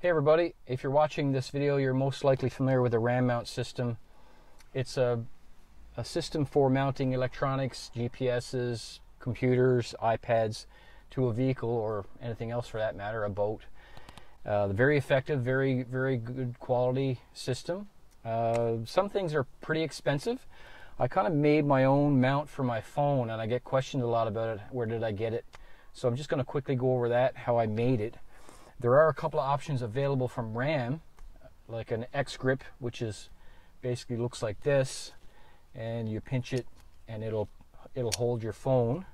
Hey everybody, if you're watching this video, you're most likely familiar with the RAM mount system. It's a system for mounting electronics, GPSs, computers, iPads to a vehicle or anything else for that matter, a boat. Very effective, very good quality system. Some things are pretty expensive. I kind of made my own mount for my phone and I get questioned a lot about it. Where did I get it? So I'm just going to quickly go over that, how I made it. There are a couple of options available from RAM, like an X grip, which is basically looks like this, and you pinch it and it'll hold your phone.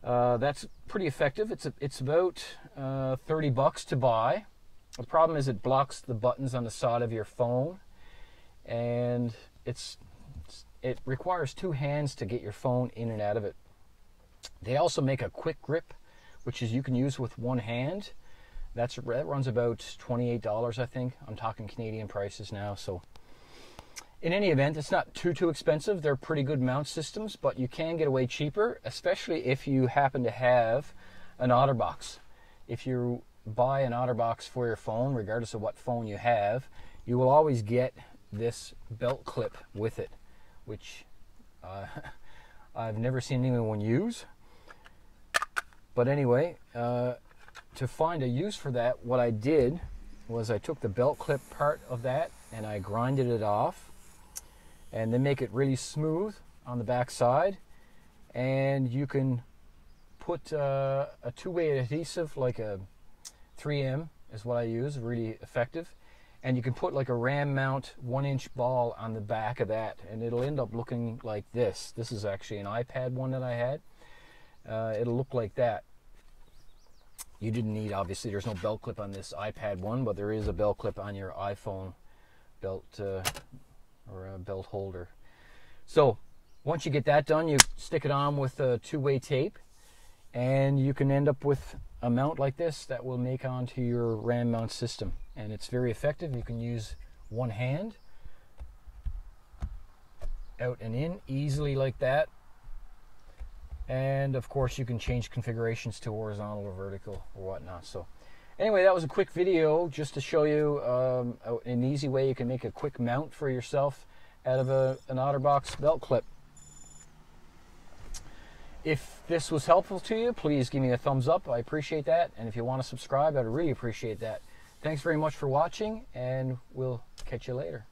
That's pretty effective. It's about $30 to buy. The problem is it blocks the buttons on the side of your phone, and it requires two hands to get your phone in and out of it. They also make a quick grip, which is you can use with one hand. That runs about $28, I think. I'm talking Canadian prices now. So in any event, it's not too expensive. They're pretty good mount systems, but you can get away cheaper, especially if you happen to have an OtterBox. If you buy an OtterBox for your phone, regardless of what phone you have, you will always get this belt clip with it, which I've never seen anyone use. But anyway, to find a use for that, what I did was I took the belt clip part of that and I grinded it off, and then make it really smooth on the back side. And you can put a two-way adhesive, like a 3M is what I use, really effective. And you can put like a RAM mount 1-inch ball on the back of that, and it'll end up looking like this. This is actually an iPad one that I had. It'll look like that. You didn't need, obviously, there's no belt clip on this iPad one, but there is a belt clip on your iPhone belt or a belt holder. So once you get that done, you stick it on with a two-way tape, and you can end up with a mount like this that will make onto your RAM mount system. And it's very effective. You can use one hand, out and in, easily like that. And of course you can change configurations to horizontal or vertical or whatnot. So anyway, that was a quick video just to show you an easy way you can make a quick mount for yourself out of an OtterBox belt clip. If this was helpful to you, please give me a thumbs up. I appreciate that. And if you want to subscribe, I'd really appreciate that. Thanks very much for watching, and we'll catch you later.